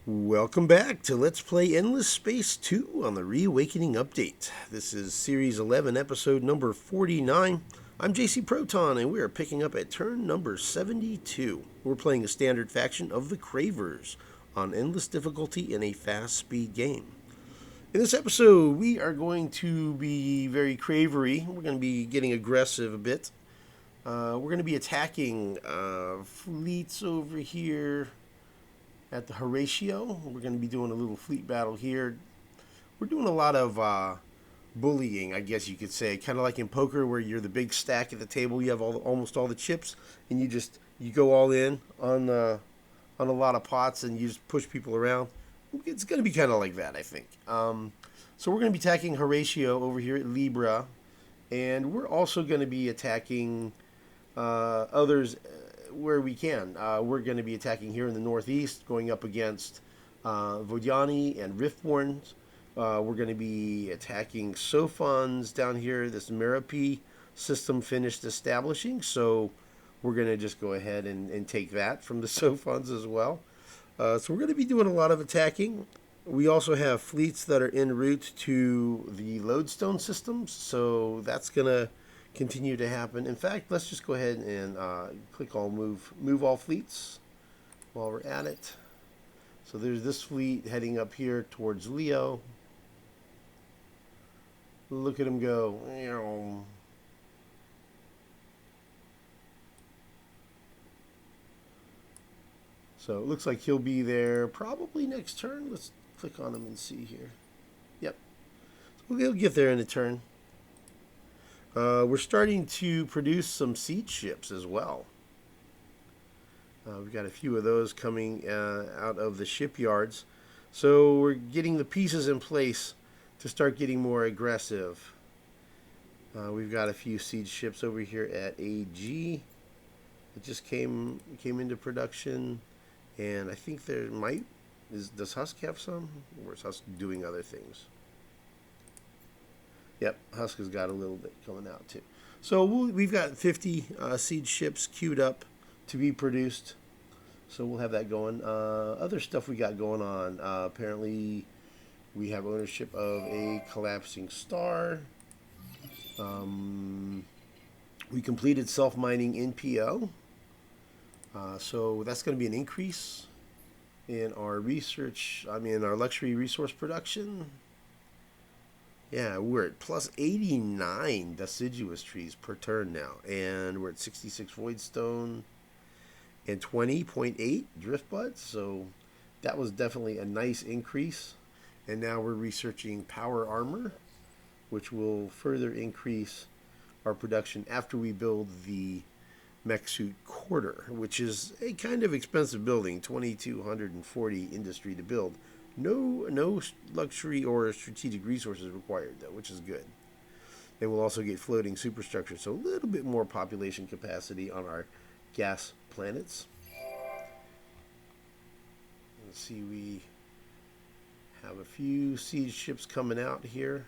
Welcome back to Let's Play Endless Space 2 on the Reawakening Update. This is Series 11, episode number 49. I'm JC Proton, and we are picking up at turn number 72. We're playing a standard faction of the Cravers on endless difficulty in a fast speed game. In this episode, we are going to be very cravery. We're going to be getting aggressive a bit. We're going to be attacking fleets over here at the Horatio. We're going to be doing a little fleet battle here. We're doing a lot of bullying, I guess you could say, kind of like in poker where you're the big stack at the table. You have almost all the chips, and you go all in on a lot of pots, and you just push people around. It's going to be kind of like that, I think. So we're going to be attacking Horatio over here at Libra, and we're also going to be attacking others where we can. We're going to be attacking here in the northeast, going up against Vodiani and Riftborns. We're going to be attacking Sophons down here. This Merope system finished establishing, so we're going to just go ahead and take that from the Sophons as well. So we're going to be doing a lot of attacking. We also have fleets that are en route to the lodestone systems, so that's going to continue to happen. In fact, let's just go ahead and click all move all fleets while we're at it. So there's this fleet heading up here towards Leo. Look at him go. So it looks like he'll be there probably next turn. Let's click on him and see here. Yep. So he'll get there in a turn. We're starting to produce some siege ships as well. We've got a few of those coming out of the shipyards. So we're getting the pieces in place to start getting more aggressive. We've got a few siege ships over here at AG. It just came into production. And I think there does Husk have some? Or is Husk doing other things? Yep, Husk has got a little bit coming out too. So we've got 50 siege ships queued up to be produced. So we'll have that going. Other stuff we got going on. Apparently, we have ownership of a collapsing star. We completed Self-Mining NPO. So that's going to be an increase in our our luxury resource production. Yeah, we're at plus 89 deciduous trees per turn now. And we're at 66 voidstone and 20.8 drift buds. So that was definitely a nice increase. And now we're researching power armor, which will further increase our production after we build the mech suit quarter, which is a kind of expensive building, 2,240 industry to build. No luxury or strategic resources required, though, which is good. And we'll also get floating superstructure, so a little bit more population capacity on our gas planets. Let's see, we have a few siege ships coming out here.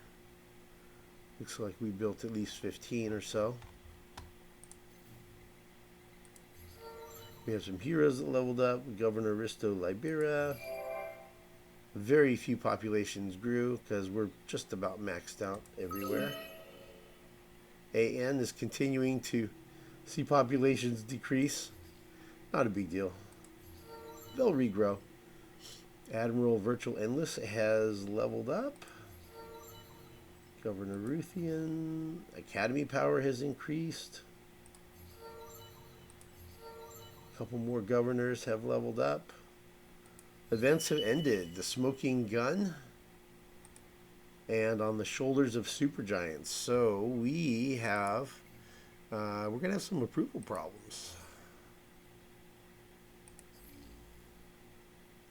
Looks like we built at least 15 or so. We have some heroes that leveled up. Governor Risto Libera. Very few populations grew because we're just about maxed out everywhere. AN is continuing to see populations decrease. Not a big deal. They'll regrow. Admiral Virtual Endless has leveled up. Governor Ruthian. Academy power has increased. A couple more governors have leveled up. Events have ended. The Smoking Gun and On the Shoulders of Supergiants. So we have, we're going to have some approval problems.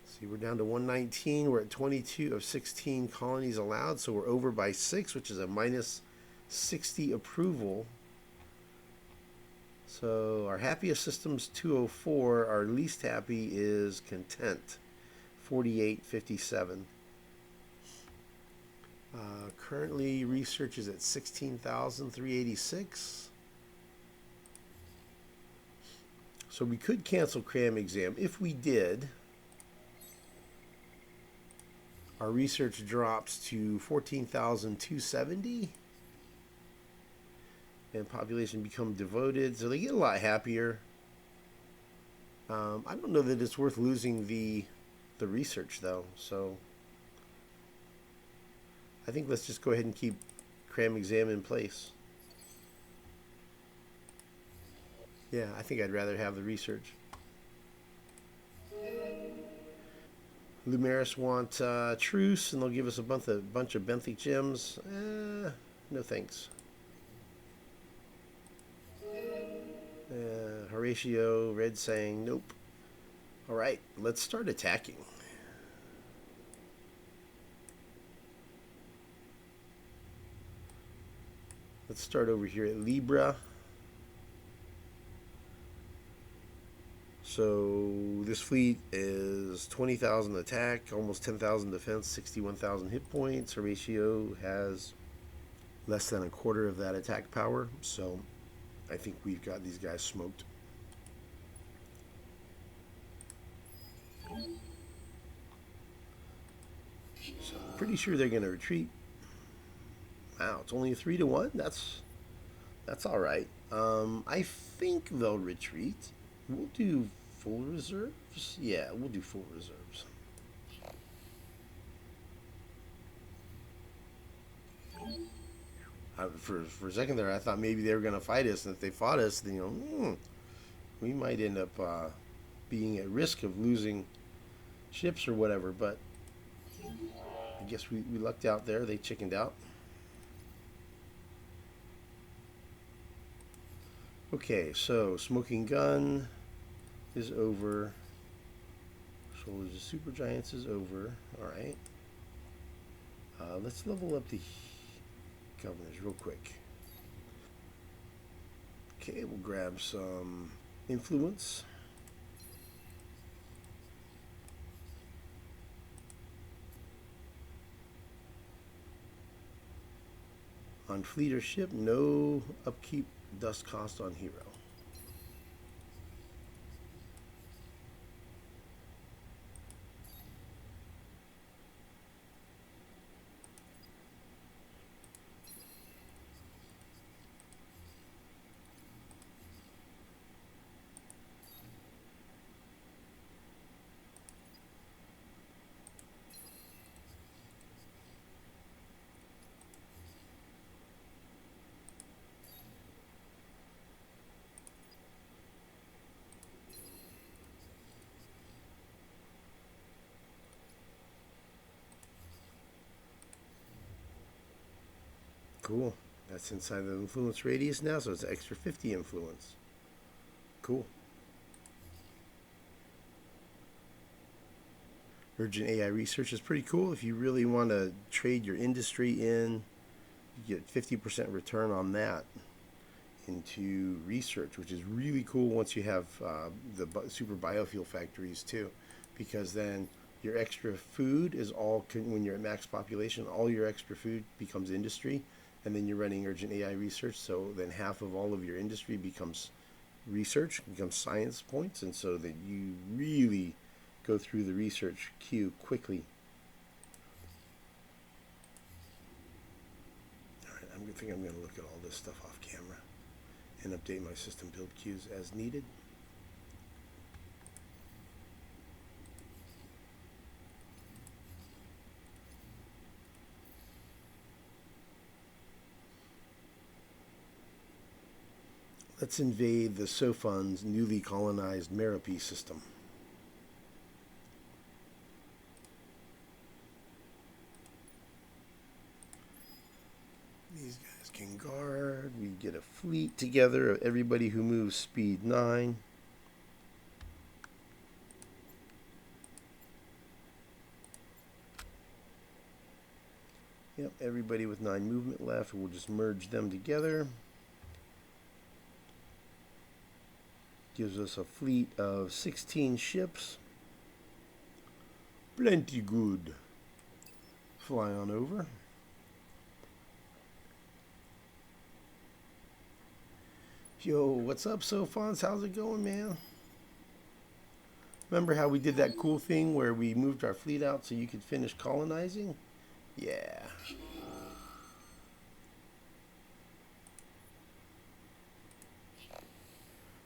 See, we're down to 119. We're at 22 of 16 colonies allowed. So we're over by 6, which is a minus 60 approval. So our happiest system's 204. Our least happy is Content. 4857. Currently, research is at 16,386. So we could cancel cram exam. If we did, Our research drops to 14,270, and population become devoted, so they get a lot happier. I don't know that it's worth losing the research though, so I think let's just go ahead and keep cram exam in place. Yeah, I think I'd rather have the research. Lumeris want truce, and they'll give us a bunch of benthic gems. No thanks. Horatio, Red saying nope. All right, let's start attacking. Let's start over here at Libra. So this fleet is 20,000 attack, almost 10,000 defense, 61,000 hit points. Horatio has less than a quarter of that attack power, so I think we've got these guys smoked. So I'm pretty sure they're going to retreat. Wow, it's only a 3-1. That's all right. I think they'll retreat. We'll do full reserves. Yeah, we'll do full reserves. For a second there, I thought maybe they were going to fight us, and if they fought us, then we might end up being at risk of losing ships or whatever. But I guess we lucked out there. They chickened out. Okay, so Smoking Gun is over. Shoulders of Super Giants is over. Alright. Let's level up the governors real quick. Okay, we'll grab some influence. On fleet or ship, no upkeep dust cost on hero. Cool. That's inside the influence radius now, so it's an extra 50 influence. Cool. Urgent AI research is pretty cool. If you really want to trade your industry in, you get 50% return on that into research, which is really cool once you have the super biofuel factories too, because then your extra food is all, when you're at max population, all your extra food becomes industry, and then you're running urgent AI research, so then half of all of your industry becomes research, becomes science points, and so that you really go through the research queue quickly. Alright, I think I'm going to look at all this stuff off camera and update my system build queues as needed. Let's invade the Sophon's newly colonized Merope system. These guys can guard. We get a fleet together of everybody who moves speed 9. Yep, everybody with 9 movement left. We'll just merge them together. Gives us a fleet of 16 ships. Plenty good. Fly on over. Yo, what's up, Sophon? How's it going, man? Remember how we did that cool thing where we moved our fleet out so you could finish colonizing? Yeah.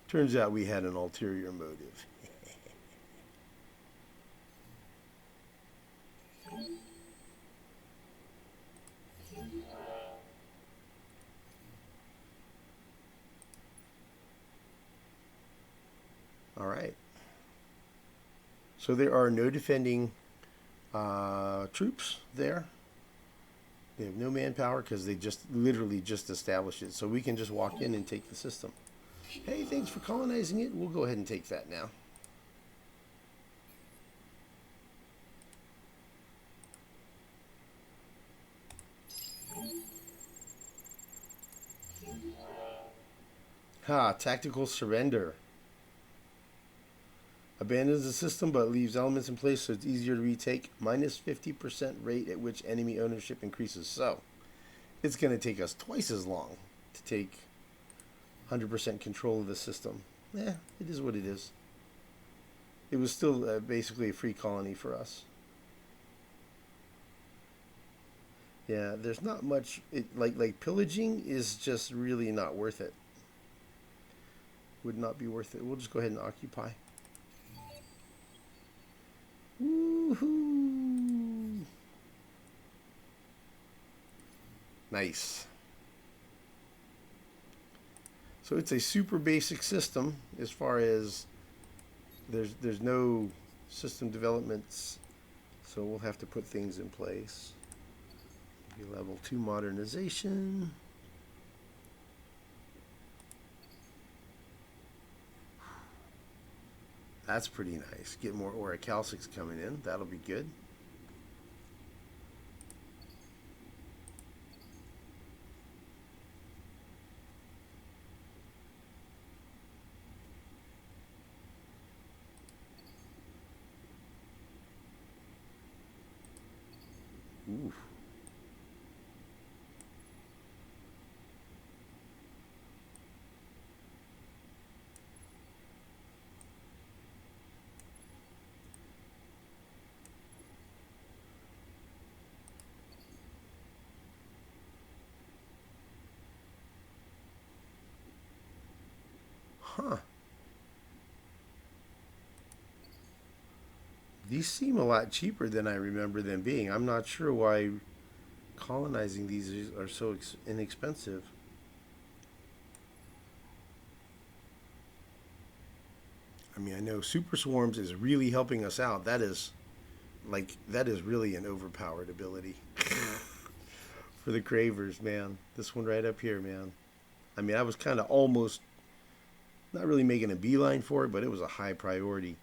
Turns out we had an ulterior motive. All right. So there are no defending troops there. They have no manpower because they just literally just established it. So we can just walk in and take the system. Hey, thanks for colonizing it. We'll go ahead and take that now. Ha, tactical surrender. Abandons the system but leaves elements in place so it's easier to retake. Minus 50% rate at which enemy ownership increases. So it's going to take us twice as long to take 100% control of the system. Yeah, it is what it is. It was still basically a free colony for us. Yeah, there's not much. Like pillaging is just really not worth it. Would not be worth it. We'll just go ahead and occupy. Woohoo! Nice. So it's a super basic system as far as there's no system developments, so we'll have to put things in place. Maybe level 2 modernization. That's pretty nice. Get more orichalcics coming in. That'll be good. Ooh. Huh. These seem a lot cheaper than I remember them being. I'm not sure why colonizing these are so inexpensive. I mean, I know Super Swarms is really helping us out. That is really an overpowered ability for the Cravers, man. This one right up here, man. I mean, I was kind of almost not really making a beeline for it, but it was a high priority.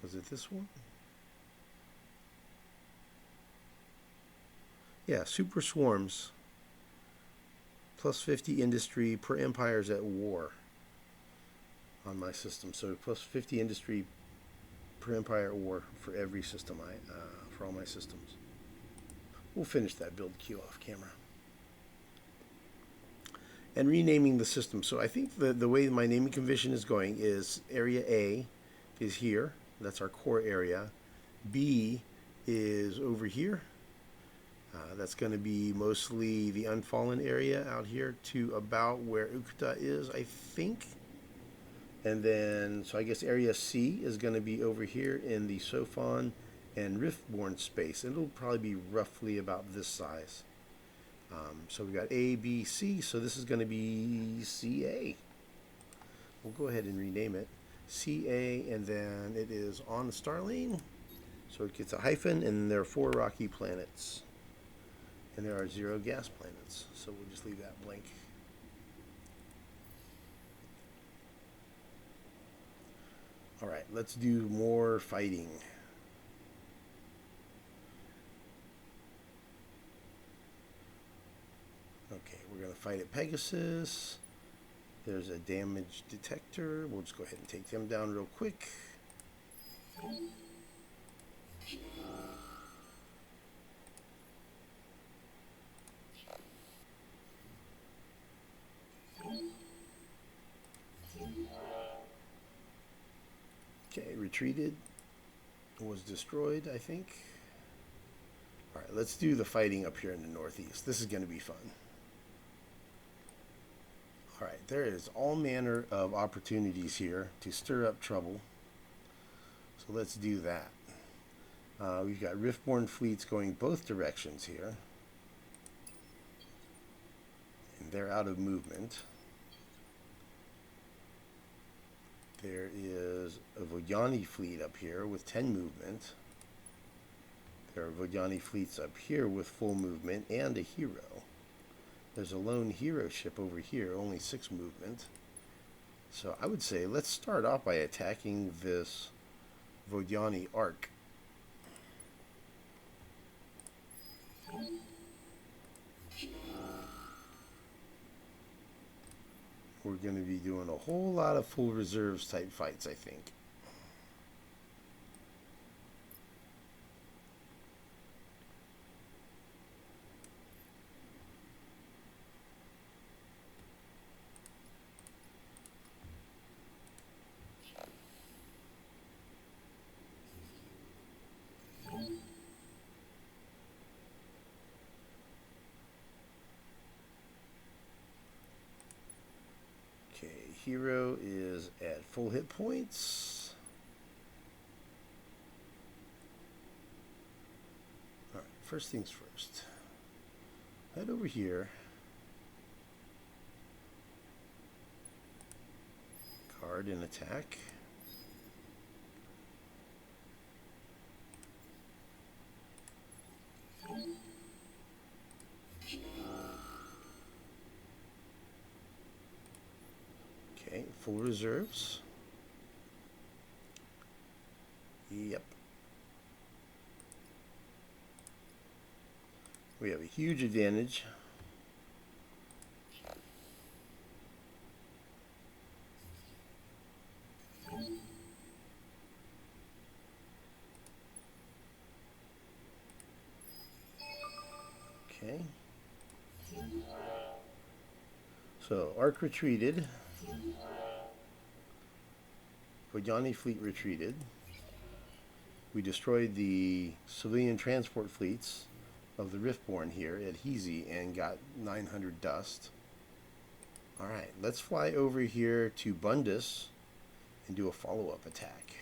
Was it this one? Yeah, Super Swarms. Plus 50 industry per empires at war on my system. So plus 50 industry per empire at war for every system for all my systems. We'll finish that build queue off camera. And renaming the system. So I think the way my naming convention is going is area A is here. That's our core area. B is over here. That's going to be mostly the unfallen area out here to about where Ukuta is, I think. And then, so I guess area C is going to be over here in the Sophon and Riftborn space. It'll probably be roughly about this size. So we got A, B, C. So this is going to be CA. We'll go ahead and rename it CA, and then it is on the star lane. So it gets a hyphen, and there are 4 rocky planets. And there are 0 gas planets. So we'll just leave that blank. All right, let's do more fighting. Okay, we're going to fight at Pegasus. There's a damage detector. We'll just go ahead and take them down real quick. retreated, was destroyed, I think. All right, let's do the fighting up here in the northeast. This is going to be fun. All right, there is all manner of opportunities here to stir up trouble. So let's do that. We've got Riftborn fleets going both directions here. And they're out of movement. There is a Vodyani fleet up here with 10 movement. There are Vodyani fleets up here with full movement and a hero. There's a lone hero ship over here, only 6 movement. So I would say let's start off by attacking this Vodyani arc. We're going to be doing a whole lot of full reserves type fights, I think. Okay, hero is at full hit points. Alright, first things first. Head over here. Guard and attack. Okay, full reserves. Yep. We have a huge advantage. Okay. So, Ark retreated. Vodyani fleet retreated. We destroyed the civilian transport fleets of the Riftborn here at Heezy and got 900 dust. Alright, let's fly over here to Bundus and do a follow-up attack.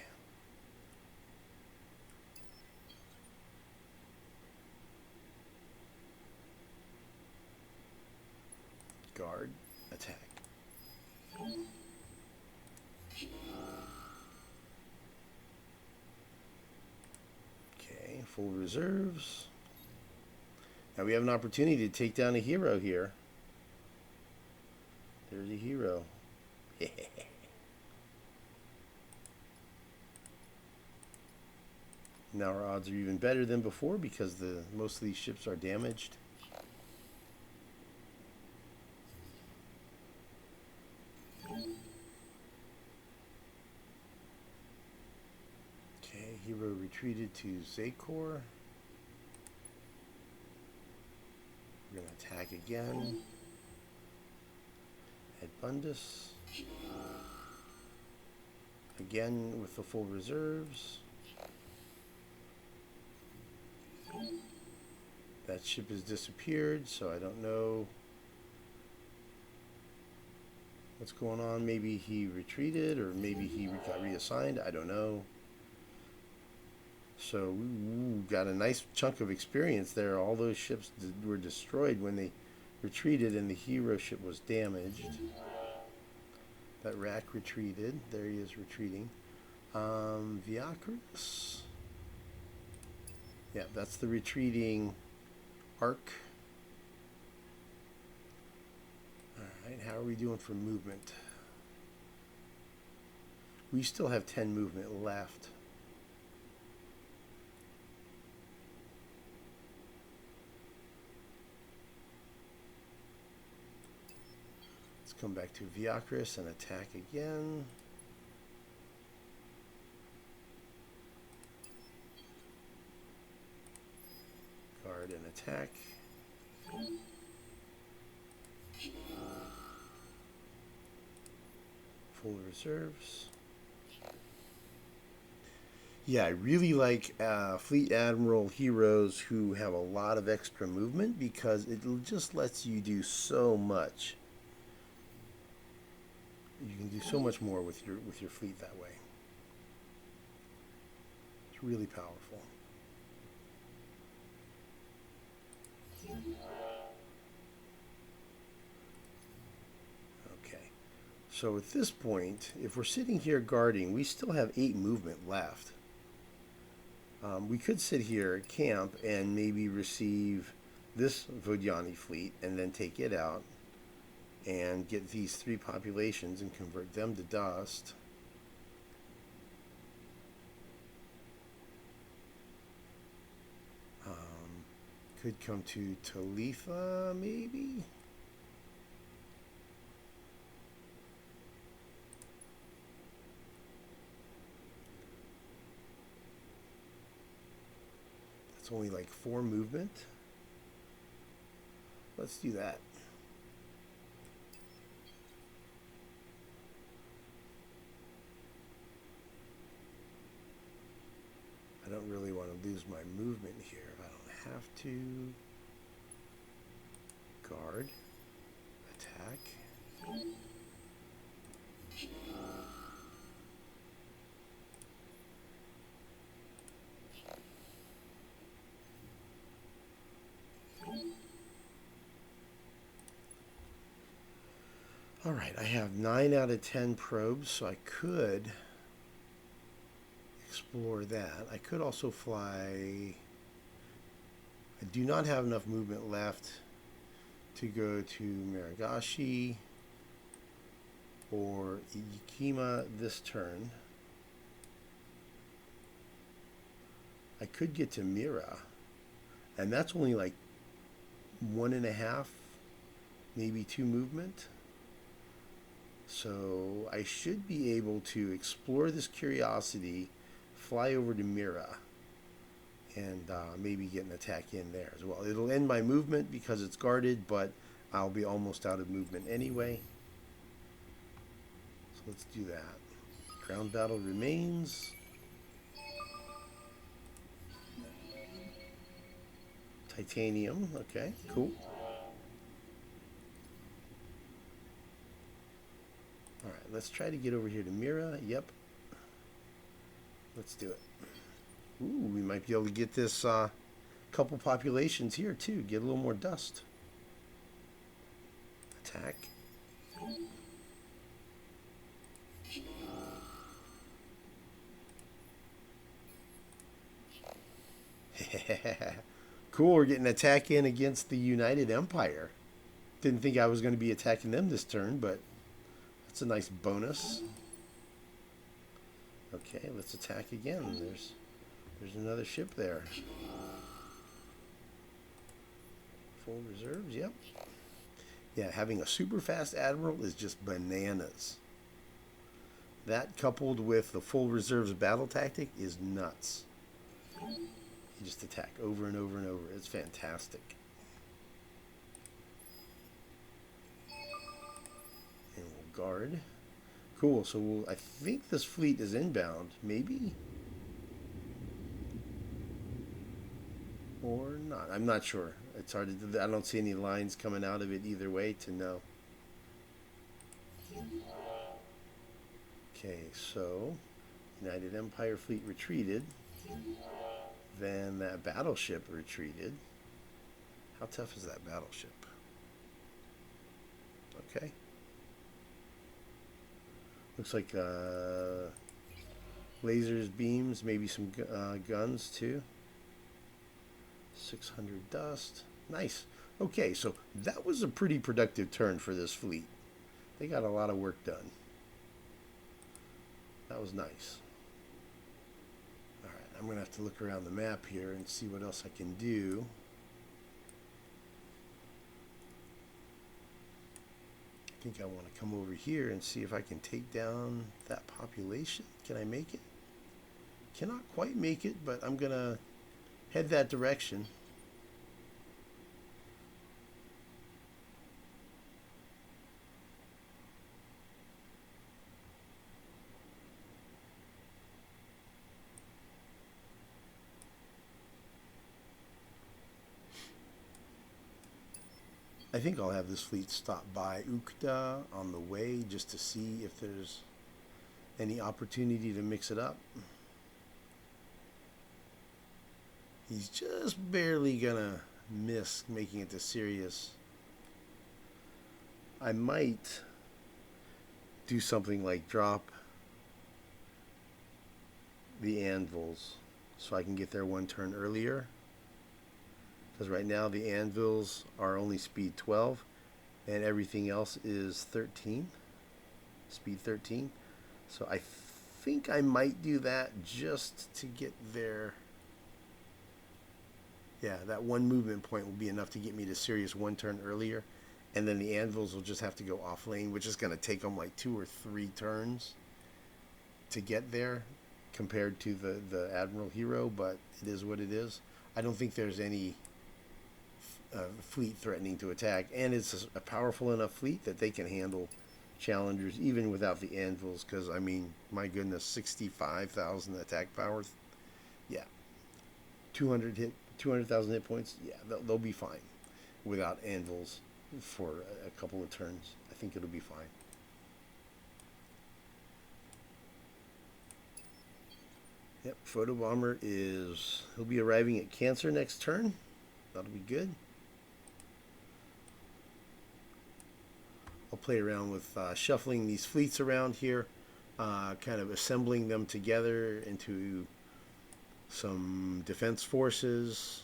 Guard, attack. Okay, full reserves. Now we have an opportunity to take down a hero here. There's a hero. Now our odds are even better than before because most of these ships are damaged. Okay, hero retreated to Zakor. We're going to attack again at Bundus. Again with the full reserves. That ship has disappeared, so I don't know what's going on. Maybe he retreated, or maybe he got reassigned. I don't know. So we got a nice chunk of experience there. All those ships were destroyed when they retreated, and the hero ship was damaged. That rack retreated. There he is retreating. Viacris. Yeah, that's the retreating arc. Alright, how are we doing for movement? We still have 10 movement left. Let's come back to Viacris and attack again. Guard and attack. Full reserves. Yeah, I really like Fleet Admiral heroes who have a lot of extra movement because it just lets you do so much. You can do so much more with your fleet that way. It's really powerful. Okay. So at this point, if we're sitting here guarding, we still have 8 movement left. We could sit here at camp and maybe receive this Vodiani fleet and then take it out and get these 3 populations and convert them to dust. Could come to Talitha, maybe? That's only like 4 movement. Let's do that. I don't really want to lose my movement here. I don't have to. Guard. Attack. All right, I have 9 out of 10 probes, so I could explore that. I could also fly. I do not have enough movement left to go to Maragashi or Ikima this turn. I could get to Mira, and that's only like 1.5, maybe 2 movement. So I should be able to explore this curiosity, fly over to Mira, and maybe get an attack in there as well. It'll end my movement because it's guarded, but I'll be almost out of movement anyway. So let's do that. Ground battle remains. Titanium, okay, cool. All right, let's try to get over here to Mira. Yep. Let's do it. Ooh, we might be able to get this couple populations here too. Get a little more dust. Attack. Cool, we're getting an attack in against the United Empire. Didn't think I was going to be attacking them this turn, but that's a nice bonus. Okay, let's attack again. There's another ship there. Full reserves, yep. Yeah, having a super fast admiral is just bananas. That coupled with the full reserves battle tactic is nuts. You just attack over and over and over. It's fantastic. And we'll guard. Cool, so I think this fleet is inbound, maybe? Or not. I'm not sure. It's hard to do. I don't see any lines coming out of it either way to know. Okay, so United Empire fleet retreated. Then that battleship retreated. How tough is that battleship? Okay. Looks like lasers, beams, maybe some guns too. 600 dust. Nice. Okay, so that was a pretty productive turn for this fleet. They got a lot of work done. That was nice. All right, I'm going to have to look around the map here and see what else I can do. I think I want to come over here and see if I can take down that population. Can I make it? Cannot quite make it, but I'm going to head that direction. I think I'll have this fleet stop by Ukta on the way just to see if there's any opportunity to mix it up. He's just barely gonna miss making it to Sirius. I might do something like drop the anvils so I can get there one turn earlier. Because right now the anvils are only speed 12 and everything else is 13. Speed 13. So I think I might do that just to get there. Yeah, that one movement point will be enough to get me to Sirius one turn earlier. And then the anvils will just have to go off lane, which is going to take them like 2 or 3 turns to get there compared to the Admiral Hero, but it is what it is. I don't think there's any fleet threatening to attack, and it's a powerful enough fleet that they can handle challengers even without the anvils, because, I mean, my goodness, 65,000 attack power. Yeah. 200,000 hit points. Yeah, they'll be fine without anvils for a couple of turns. I think it'll be fine. Yep, Photobomber he'll be arriving at Cancer next turn. That'll be good. I'll play around with shuffling these fleets around here, kind of assembling them together into some defense forces,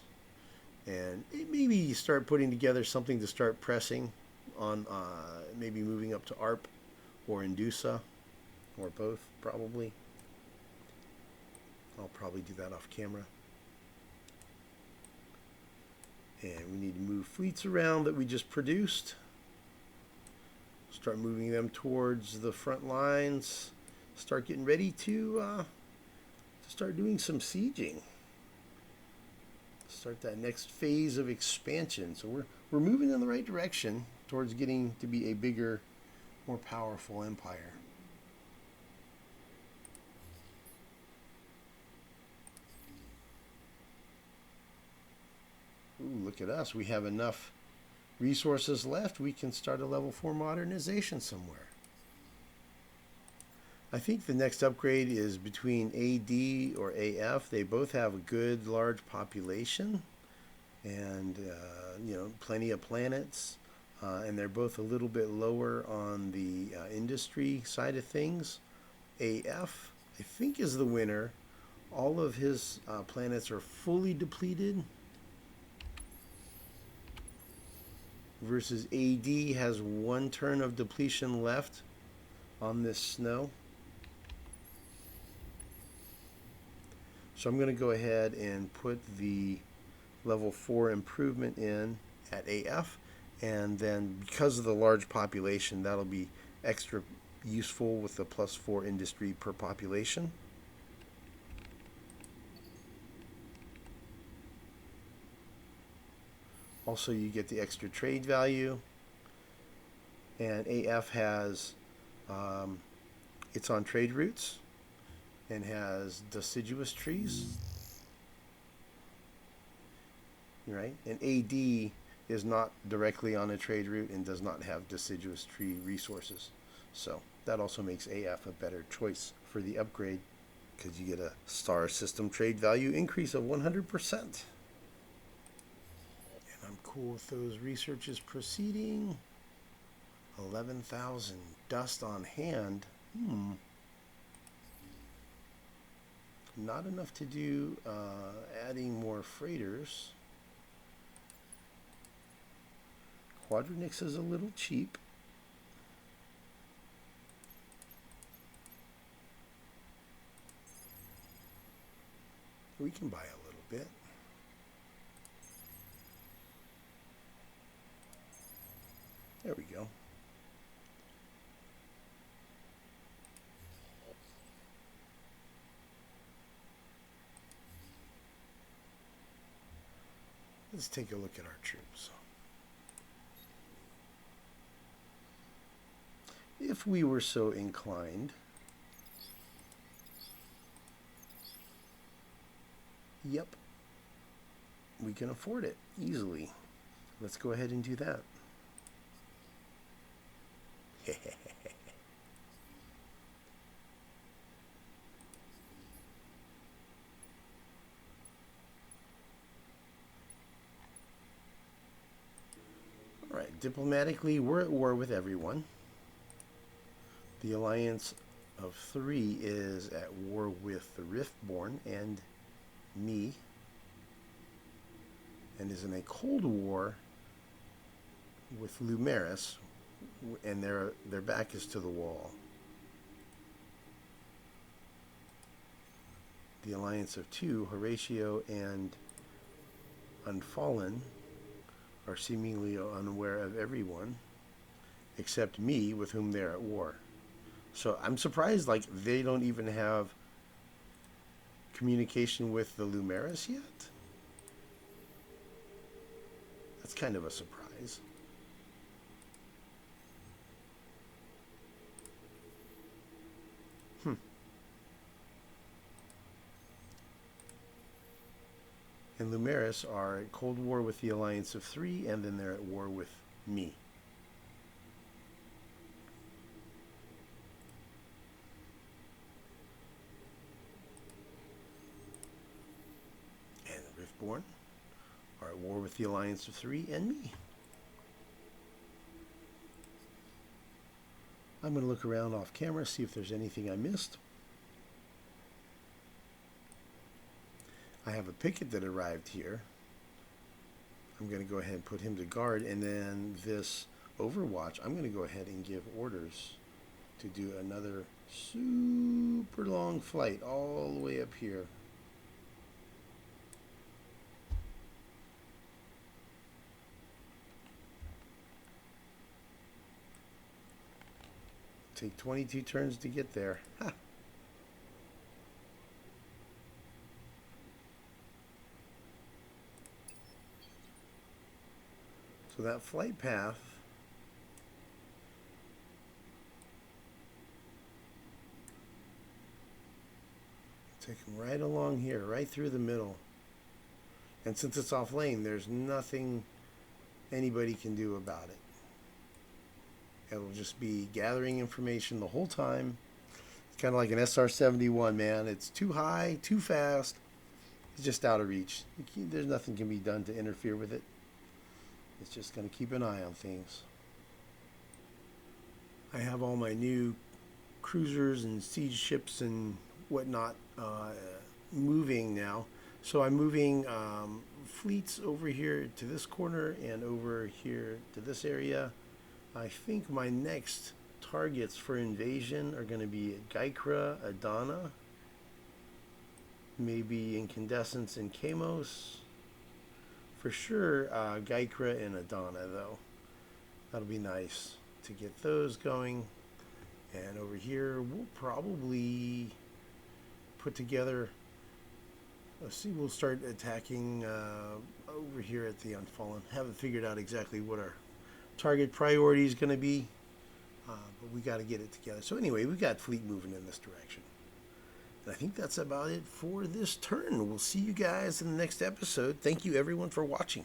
and maybe start putting together something to start pressing on, maybe moving up to ARP or Indusa, or both, probably. I'll probably do that off camera. And we need to move fleets around that we just produced. Start moving them towards the front lines. Start getting ready to start doing some sieging. Start that next phase of expansion. So we're moving in the right direction towards getting to be a bigger, more powerful empire. Ooh, look at us. We have enough resources left. We can start a level 4 modernization somewhere. I think the next upgrade is between AD or AF. They both have a good large population and plenty of planets, and they're both a little bit lower on the industry side of things. AF, I think, is the winner. All of his planets are fully depleted, versus AD has 1 turn of depletion left on this snow. So I'm going to go ahead and put the level 4 improvement in at AF, and then because of the large population, that'll be extra useful with the +4 industry per population. Also, you get the extra trade value, and AF has it's on trade routes and has deciduous trees, right? And AD is not directly on a trade route and does not have deciduous tree resources. So that also makes AF a better choice for the upgrade, because you get a star system trade value increase of 100%. And I'm cool with those researches proceeding. 11,000 dust on hand. Not enough to do adding more freighters. Quadronix is a little cheap. We can buy a little bit. There we go. Let's take a look at our troops. If we were so inclined, yep, we can afford it easily. Let's go ahead and do that. All right, diplomatically, we're at war with everyone. The alliance of 3 is at war with the Riftborn and me, and is in a cold war with Lumeris, and their back is to the wall. The alliance of 2, Horatio and Unfallen, are seemingly unaware of everyone except me, with whom they're at war. So I'm surprised, like, they don't even have communication with the Lumeris yet. That's kind of a surprise. And Lumeris are at cold war with the alliance of 3, and then they're at war with me. And Riftborn are at war with the alliance of 3 and me. I'm going to look around off camera, see if there's anything I missed. I have a picket that arrived here. I'm going to go ahead and put him to guard, and then this Overwatch, I'm going to go ahead and give orders to do another super long flight all the way up here. Take 22 turns to get there. Ha! So that flight path take them right along here, right through the middle. And since it's off lane, there's nothing anybody can do about it. It'll just be gathering information the whole time. It's kind of like an SR-71, man. It's too high, too fast. It's just out of reach. There's nothing can be done to interfere with it. It's just going to keep an eye on things. I have all my new cruisers and siege ships and whatnot moving now. So I'm moving fleets over here to this corner and over here to this area. I think my next targets for invasion are going to be Gaikra, Adana, maybe Incandescence and Kamos. For sure, Gaikra and Adana, though. That'll be nice to get those going. And over here, we'll probably put together... Let's see, we'll start attacking over here at the Unfallen. Haven't figured out exactly what our target priority is going to be, but we got to get it together. So anyway, we got fleet moving in this direction. And I think that's about it for this turn. We'll see you guys in the next episode. Thank you, everyone, for watching.